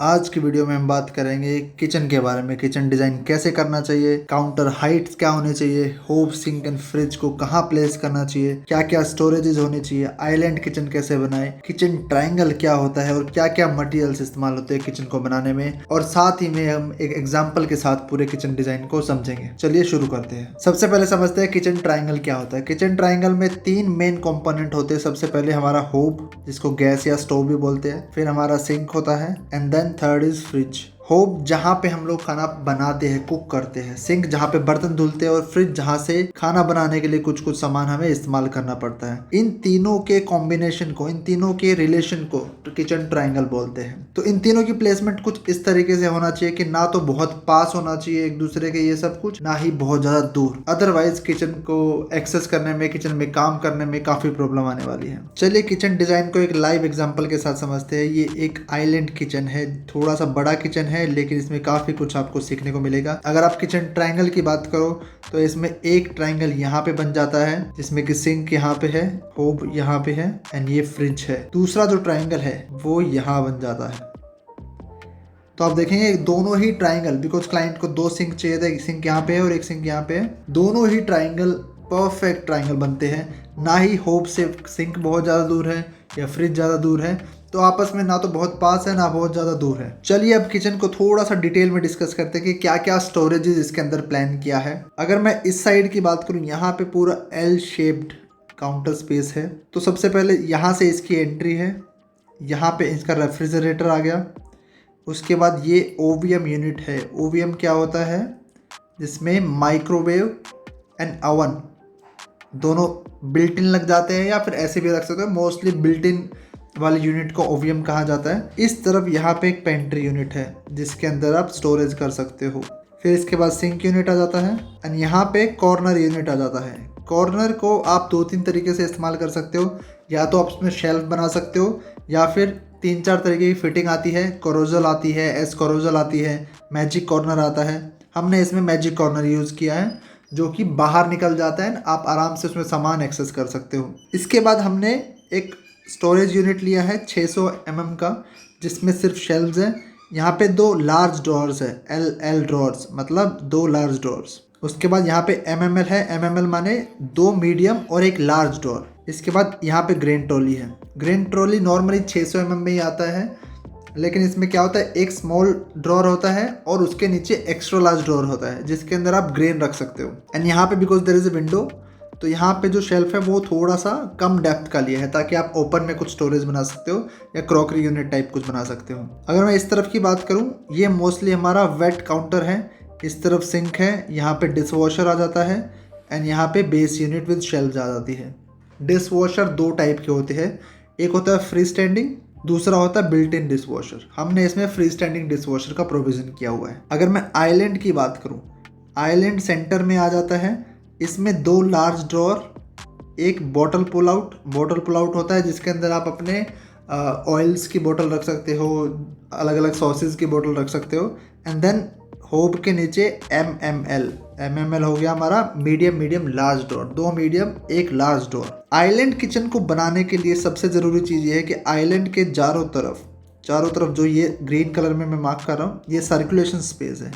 आज की वीडियो में हम बात करेंगे किचन के बारे में। किचन डिज़ाइन कैसे करना चाहिए, काउंटर हाइट्स क्या होने चाहिए, होब सिंक एंड फ्रिज को कहाँ प्लेस करना चाहिए, क्या क्या स्टोरेजेस होने चाहिए, आइलैंड किचन कैसे बनाएं, किचन ट्रायंगल क्या होता है और क्या क्या मटेरियल्स इस्तेमाल होते हैं किचन को बनाने में, और साथ ही में हम एक एग्जाम्पल के साथ पूरे किचन डिज़ाइन को समझेंगे। चलिए शुरू करते हैं। सबसे पहले समझते हैं किचन ट्रायंगल क्या होता है। किचन ट्रायंगल में 3 मेन कंपोनेंट होते हैं। सबसे पहले हमारा होब, जिसको गैस या स्टोव भी बोलते हैं, फिर हमारा सिंक होता है, and then third is fridge. Hob जहाँ पे हम लोग खाना बनाते हैं, कुक करते हैं, सिंक जहाँ पे बर्तन धुलते हैं, और फ्रिज जहाँ से खाना बनाने के लिए कुछ कुछ सामान हमें इस्तेमाल करना पड़ता है। इन तीनों के कॉम्बिनेशन को, इन तीनों के रिलेशन को किचन ट्रायंगल बोलते हैं। तो इन तीनों की प्लेसमेंट कुछ इस तरीके से होना चाहिए कि ना तो बहुत पास होना चाहिए एक दूसरे के, ये सब कुछ, ना ही बहुत ज्यादा दूर। अदरवाइज किचन को एक्सेस करने में, किचन में काम करने में काफी प्रॉब्लम आने वाली है। चलिए किचन डिजाइन को एक लाइव एग्जांपल के साथ समझते हैं। ये एक आइलैंड किचन है, थोड़ा सा बड़ा किचन है, लेकिन इसमें काफी कुछ आपको सीखने को मिलेगा। अगर आप किचन ट्रायंगल की बात करो तो इसमें एक ट्रायंगल यहाँ पे बन जाता है, जिसमें कि सिंक यहाँ पे है, होब यहाँ पे है, एंड ये फ्रिज है। दूसरा जो ट्रायंगल है वो यहाँ बन जाता है। तो आप देखेंगे दोनों ही ट्रायंगल, बिकॉज क्लाइंट को 2 सिंक चाहिए था, एक सिंक यहाँ पे है और एक सिंक यहाँ पे है, दोनों ही ट्रायंगल परफेक्ट ट्रायंगल बनते हैं। ना ही होप से सिंक बहुत ज़्यादा दूर है या फ्रिज ज़्यादा दूर है, तो आपस में ना तो बहुत पास है ना बहुत ज़्यादा दूर है। चलिए अब किचन को थोड़ा सा डिटेल में डिस्कस करते हैं कि क्या क्या स्टोरेजेस इसके अंदर प्लान किया है। अगर मैं इस साइड की बात करूँ, यहाँ पे पूरा एल शेप्ड काउंटर स्पेस है। तो सबसे पहले यहाँ से इसकी एंट्री है, यहाँ पे इसका रेफ्रिजरेटर आ गया। उसके बाद ये ओवीएम यूनिट है। ओवीएम क्या होता है, जिसमें माइक्रोवेव एंड ओवन दोनों बिल्ट इन लग जाते हैं, या फिर ऐसे भी रख सकते हो। मोस्टली बिल्ट इन वाली यूनिट को ओवीएम कहा जाता है। इस तरफ यहाँ पे एक पेंट्री यूनिट है, जिसके अंदर आप स्टोरेज कर सकते हो। फिर इसके बाद सिंक यूनिट आ जाता है, एंड यहाँ पे कॉर्नर यूनिट आ जाता है। कॉर्नर को आप 2-3 तरीके से इस्तेमाल कर सकते हो। या तो आप उसमें शेल्फ बना सकते हो, या फिर 3-4 तरीके की फिटिंग आती है। कोरोजल आती है, एस कोरोजल आती है, मैजिक कॉर्नर आता है। हमने इसमें मैजिक कॉर्नर यूज़ किया है, जो कि बाहर निकल जाता है, आप आराम से उसमें सामान एक्सेस कर सकते हो। इसके बाद हमने एक स्टोरेज यूनिट लिया है 600 mm का, जिसमें सिर्फ शेल्व्स हैं। यहाँ पे 2 लार्ज ड्रॉर्स है, एल ड्रॉर्स, मतलब 2 लार्ज ड्रॉर्स। उसके बाद यहाँ पे MML है, MML माने 2 मीडियम और 1 लार्ज ड्रॉर। इसके बाद यहाँ पे ग्रेन ट्रॉली है। ग्रेन ट्रॉली नॉर्मली 600 mm में ही आता है, लेकिन इसमें क्या होता है, एक स्मॉल ड्रॉर होता है और उसके नीचे एक्स्ट्रा लार्ज ड्रॉर होता है, जिसके अंदर आप ग्रेन रख सकते हो। एंड यहाँ पे because there is a window, तो यहाँ पे जो शेल्फ है वो थोड़ा सा कम डेप्थ का लिया है, ताकि आप ओपन में कुछ स्टोरेज बना सकते हो या क्रॉकरी यूनिट टाइप कुछ बना सकते हो। अगर मैं इस तरफ की बात करूँ, ये मोस्टली हमारा वेट काउंटर है। इस तरफ सिंक है, यहाँ पे डिश वॉशर आ जाता है, एंड यहाँ पे बेस यूनिट विद शेल्फ आ जाती है। डिश वॉशर 2 टाइप के होते हैं, एक होता है फ्री स्टैंडिंग, दूसरा होता है बिल्ट इन डिश वॉशर। हमने इसमें फ्री स्टैंडिंग डिश वॉशर का प्रोविजन किया हुआ है। अगर मैं आइलैंड की बात करूं, आइलैंड सेंटर में आ जाता है। इसमें 2 लार्ज ड्रॉर, एक बॉटल पुल आउट होता है, जिसके अंदर आप अपने ऑयल्स की बोतल रख सकते हो, अलग अलग सॉसेज की बोतल रख सकते हो। एंड देन होब के नीचे MML हो गया हमारा medium large door, 2 medium 1 large door. Island kitchen को बनाने के लिए सबसे ज़रूरी चीज़ ये है कि आइलैंड के चारों तरफ जो ये ग्रीन कलर में मैं मार्क कर रहा हूँ, ये सर्कुलेशन स्पेस है।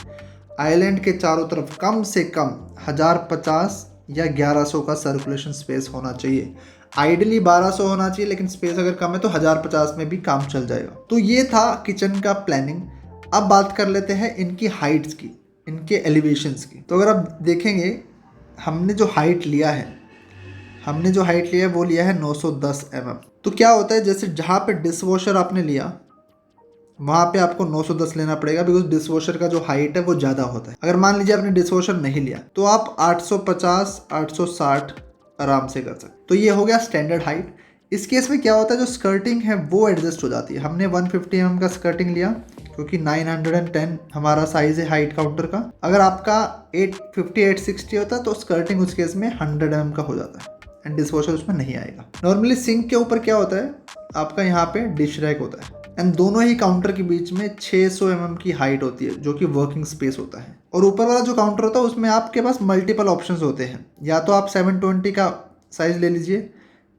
आइलैंड के चारों तरफ कम से कम 1050 या 1100 का सर्कुलेशन स्पेस होना चाहिए। आइडियली 1200 होना चाहिए, लेकिन स्पेस अगर कम है तो 1050 में भी काम चल जाएगा। तो ये था किचन का प्लानिंग। अब बात कर लेते हैं इनकी हाइट्स की, इनके एलिवेशंस की। तो अगर आप देखेंगे, हमने जो हाइट लिया है वो लिया है 910 mm। तो क्या होता है, जैसे जहाँ पे डिश वॉशर आपने लिया वहाँ पे आपको 910 लेना पड़ेगा, बिकॉज डिश वॉशर का जो हाइट है वो ज़्यादा होता है। अगर मान लीजिए आपने डिश वॉशर नहीं लिया, तो आप 850 860 आराम से कर सकते। तो ये हो गया स्टैंडर्ड हाइट। इस केस में क्या होता है, जो स्कर्टिंग है वो एडजस्ट हो जाती है। हमने 150 mm का स्कर्टिंग लिया, क्योंकि 910 हमारा साइज है हाइट काउंटर का। अगर आपका 850 860 होता तो स्कर्टिंग उस केस में 100 mm का हो जाता है, एंड डिश वॉशर उसमें नहीं आएगा। नॉर्मली सिंक के ऊपर क्या होता है, आपका यहाँ पे डिश रैक होता है, एंड दोनों ही काउंटर के बीच में 600 mm की हाइट होती है, जो कि वर्किंग स्पेस होता है। और ऊपर वाला जो काउंटर होता है उसमें आपके पास मल्टीपल ऑप्शंस होते हैं। या तो आप 720 का साइज ले लीजिए,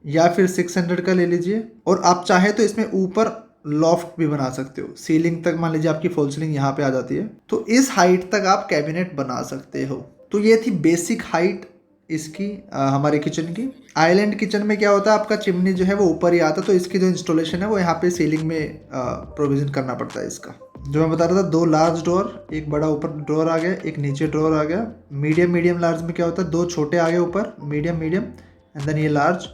या फिर 600 का ले लीजिए, और आप चाहे तो इसमें ऊपर लॉफ्ट भी बना सकते हो, सीलिंग तक मान लीजिए आपकी फॉल सीलिंग यहाँ पे आ जाती है तो इस हाइट तक आप कैबिनेट बना सकते हो। तो ये थी बेसिक हाइट इसकी हमारे किचन की। आइलैंड किचन में क्या होता है, आपका चिमनी जो है वो ऊपर ही आता है, तो इसकी जो इंस्टॉलेशन है वो यहाँ पे सीलिंग में प्रोविजन करना पड़ता है इसका। जो मैं बता रहा था, 2 लार्ज ड्रॉअर, एक बड़ा ऊपर ड्रॉअर आ गया, एक नीचे ड्रॉअर आ गया। मीडियम लार्ज में क्या होता है, 2 छोटे आ गए ऊपर, मीडियम एंड देन ये लार्ज।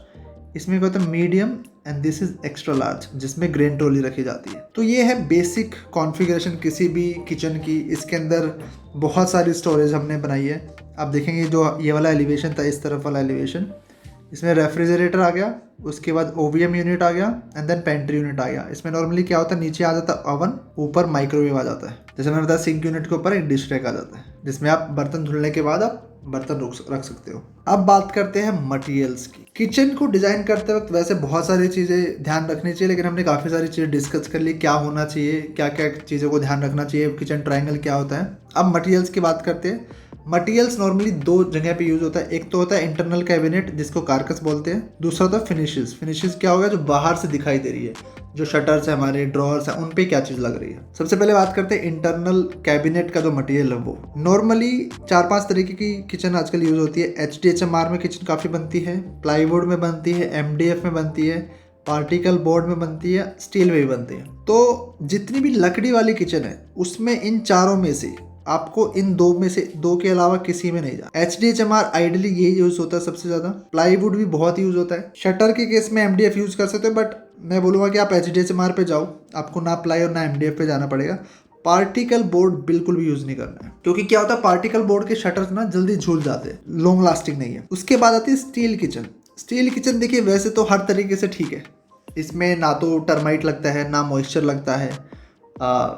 इसमें क्या होता है, medium and this is extra large, जिसमें ग्रेन ट्रॉली रखी जाती है। तो ये है बेसिक कॉन्फ़िगरेशन किसी भी किचन की। इसके अंदर बहुत सारी स्टोरेज हमने बनाई है। आप देखेंगे जो ये वाला एलिवेशन था, इस तरफ वाला एलिवेशन, इसमें रेफ्रिजरेटर आ गया, उसके बाद ओवीएम यूनिट आ गया एंड देन पेंट्री यूनिट आ गया। इसमें नॉर्मली क्या होता है, नीचे आ जाता है ओवन, ऊपर माइक्रोवेव आ जाता है। जैसे मैंने बताया, सिंक यूनिट के ऊपर एक डिश रैक आ जाता है जिसमें आप बर्तन धुलने के बाद आप बर्तन रख सकते हो। अब बात करते हैं मटेरियल्स की। किचन को डिजाइन करते वक्त वैसे बहुत सारी चीज़ें ध्यान रखनी चाहिए, लेकिन हमने काफ़ी सारी चीज़ें डिस्कस कर ली, क्या होना चाहिए, क्या क्या चीज़ों को ध्यान रखना चाहिए, किचन ट्रायंगल क्या होता है। अब मटेरियल्स की बात करते हैं। मटेरियल्स नॉर्मली 2 जगह पे यूज होता है। एक तो होता है इंटरनल कैबिनेट, जिसको कारकस बोलते हैं। दूसरा होता है फिनिशेस। फिनिशेस क्या होगा, जो बाहर से दिखाई दे रही है, जो शटर्स है हमारे, ड्रॉअर्स हैं, उन पे क्या चीज़ लग रही है। सबसे पहले बात करते हैं इंटरनल कैबिनेट का जो मटेरियल है वो। नॉर्मली 4-5 तरीके की किचन आजकल यूज होती है। HDHMR में किचन काफ़ी बनती है, प्लाईवुड में बनती है, MDF में बनती है, पार्टिकल बोर्ड में बनती है, स्टील में भी बनती है। तो जितनी भी लकड़ी वाली किचन है उसमें इन चारों में से आपको इन 2 में से 2 के अलावा किसी में नहीं जाना। HDHMR आइडली यही यूज होता है सबसे ज्यादा। प्लाईवुड भी बहुत यूज होता है। शटर के केस में MDF यूज कर सकते हो, बट मैं बोलूंगा कि आप HDHMR पे जाओ, आपको ना प्लाई और ना MDF पे जाना पड़ेगा। पार्टिकल बोर्ड बिल्कुल भी यूज नहीं करना है, क्योंकि क्या होता है, पार्टिकल बोर्ड के शटर्स ना जल्दी झूल जाते हैं, लॉन्ग लास्टिंग नहीं है। उसके बाद आती है स्टील किचन। स्टील किचन देखिए वैसे तो हर तरीके से ठीक है, इसमें ना तो टर्माइट लगता है ना मॉइस्चर लगता है,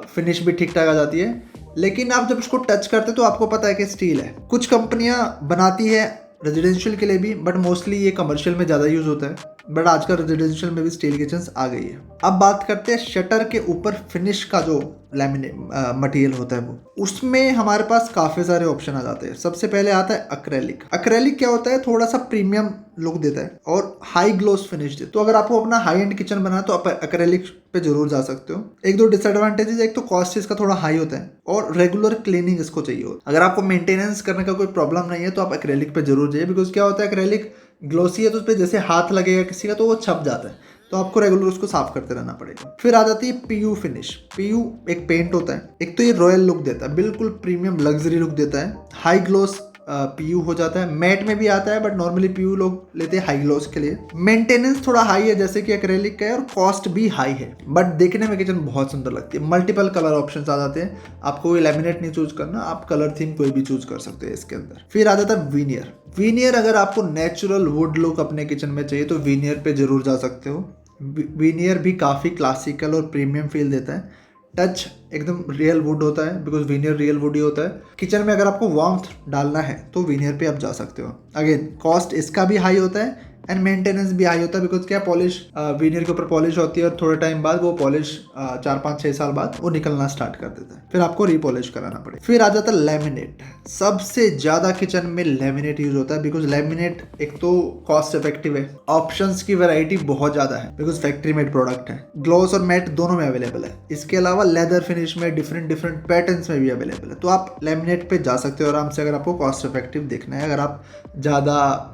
फिनिश भी ठीक ठाक आ जाती है। लेकिन आप जब उसको टच करते तो आपको पता है कि स्टील है। कुछ कंपनियां बनाती है रेजिडेंशियल के लिए भी, बट मोस्टली ये कमर्शियल में ज़्यादा यूज होता है। बट आजकल रेजिडेंशियल में भी स्टील किचन्स आ गई है। अब बात करते हैं शटर के ऊपर फिनिश का जो लैमिनेट मटेरियल होता है वो, उसमें हमारे पास काफ़ी सारे ऑप्शन आ जाते हैं। सबसे पहले आता है अक्रेलिक। अक्रेलिक क्या होता है, थोड़ा सा प्रीमियम लुक देता है और हाई ग्लोस फिनिश देता है। तो अगर आपको अपना हाई एंड किचन बनाना है तो आप अक्रेलिक पे जरूर जा सकते हो। 1-2 डिसएडवांटेजेस, एक तो कॉस्ट इसका थोड़ा हाई होता है और रेगुलर क्लीनिंग इसको चाहिए होता है। अगर आपको मेंटेनेंस करने का कोई प्रॉब्लम नहीं है तो आप अक्रेलिक पे जरूर जाइए, बिकॉज क्या होता है, अक्रेलिक ग्लोसी है तो उस पर जैसे हाथ लगेगा किसी का तो वो छप जाता है, तो आपको रेगुलर उसको साफ करते रहना पड़ेगा। फिर आ जाती है पीयू फिनिश। पीयू एक पेंट होता है। एक तो ये रॉयल लुक देता है, बिल्कुल प्रीमियम लग्जरी लुक देता है। हाई ग्लोस पीयू हो जाता है। मैट में भी आता है, बट नॉर्मली पीयू लोग लेते हैं हाई ग्लोस के लिए। मेंटेनेंस थोड़ा हाई है जैसे कि एक्रेलिक का है, और कॉस्ट भी हाई है, बट देखने में किचन बहुत सुंदर लगती है। मल्टीपल कलर ऑप्शंस आ जाते हैं। आपको कोई लैमिनेट नहीं चूज करना, आप कलर थीम कोई भी चूज कर सकते हैं इसके अंदर। फिर आ जाता है वीनियर। वीनियर अगर आपको नेचुरल वुड लुक अपने किचन में चाहिए तो वीनियर पे जरूर जा सकते हो। वीनियर भी काफ़ी क्लासिकल और प्रीमियम फील देता है। टच एकदम रियल वुड होता है, because veneer real would he होता है। किचन में अगर आपको वार्मथ डालना है तो वीनियर पे आप जा सकते हो। अगेन कॉस्ट इसका भी हाई होता है एंड मेंटेनेंस भी हाई होता है, बिकॉज क्या पॉलिश वीनियर के ऊपर पॉलिश होती है और थोड़े टाइम बाद वो पॉलिश 4-5-6 साल बाद वो निकलना स्टार्ट कर देता है, फिर आपको रीपॉलिश कराना पड़ेगा। फिर आ जाता है लेमिनेट। सबसे ज्यादा किचन में लेमिनेट यूज होता है, बिकॉज लेमिनेट एक तो कॉस्ट इफेक्टिव है, ऑप्शंस की वैरायटी बहुत ज्यादा है, बिकॉज फैक्ट्री मेड प्रोडक्ट है, ग्लॉस और मैट दोनों में अवेलेबल है। इसके अलावा लेदर फिनिश में डिफरेंट पैटर्न्स में भी अवेलेबल है। तो आप लेमिनेट पे जा सकते हो आराम से, अगर आपको कॉस्ट इफेक्टिव देखना है, अगर आप ज़्यादा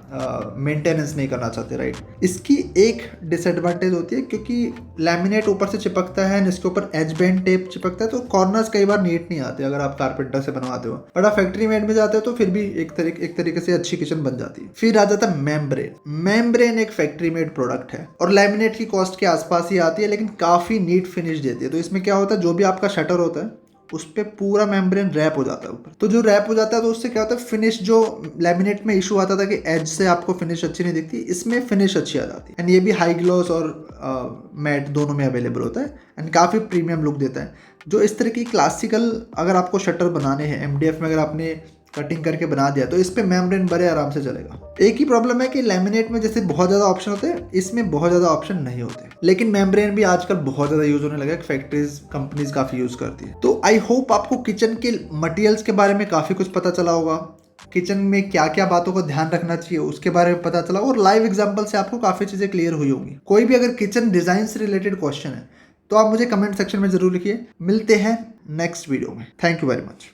मेंटेनेंस नहीं करना चाहते, राइट। इसकी एक डिसएडवांटेज होती है, क्योंकि लैमिनेट ऊपर से चिपकता है, इसके ऊपर एज बैंड टेप चिपकता है, तो कॉर्नर्स कई बार नीट नहीं आते अगर आप कारपेंटर से बनवाते हो। बट आप फैक्ट्री मेड में जाते हो तो फिर भी एक तरीके से अच्छी किचन बन जाती है। फिर आ जाता है मेम्ब्रेन। मेम्ब्रेन एक फैक्ट्री मेड प्रोडक्ट है और लैमिनेट की कॉस्ट के आसपास ही आती है, लेकिन काफ़ी नीट फिनिश देती है। तो इसमें क्या होता है, जो भी आपका शटर होता है उस पर पूरा मेम्ब्रेन रैप हो जाता है ऊपर। तो जो रैप हो जाता है तो उससे क्या होता है, फिनिश जो लैमिनेट में इशू आता था कि एज से आपको फिनिश अच्छी नहीं दिखती, इसमें फिनिश अच्छी आ जाती है। एंड ये भी हाई ग्लॉस और मैट दोनों में अवेलेबल होता है एंड काफ़ी प्रीमियम लुक देता है। जो इस तरह की क्लासिकल अगर आपको शटर बनाने हैं, MDF में अगर आपने कटिंग करके बना दिया तो इस पे मेम्ब्रेन बड़े आराम से चलेगा। एक ही प्रॉब्लम है कि लैमिनेट में जैसे बहुत ज़्यादा ऑप्शन होते हैं, इसमें बहुत ज़्यादा ऑप्शन नहीं होते, लेकिन मेम्ब्रेन भी आजकल बहुत ज़्यादा यूज होने लगा है, फैक्ट्रीज कंपनीज काफ़ी यूज करती है। तो आई होप आपको किचन के मटेरियल्स के बारे में काफ़ी कुछ पता चला होगा, किचन में क्या क्या बातों को ध्यान रखना चाहिए उसके बारे में पता चला, और लाइव एग्जांपल से आपको काफ़ी चीज़ें क्लियर हुई होंगी। कोई भी अगर किचन डिज़ाइन से रिलेटेड क्वेश्चन है तो आप मुझे कमेंट सेक्शन में जरूर लिखिए। मिलते हैं नेक्स्ट वीडियो में। Thank you very much.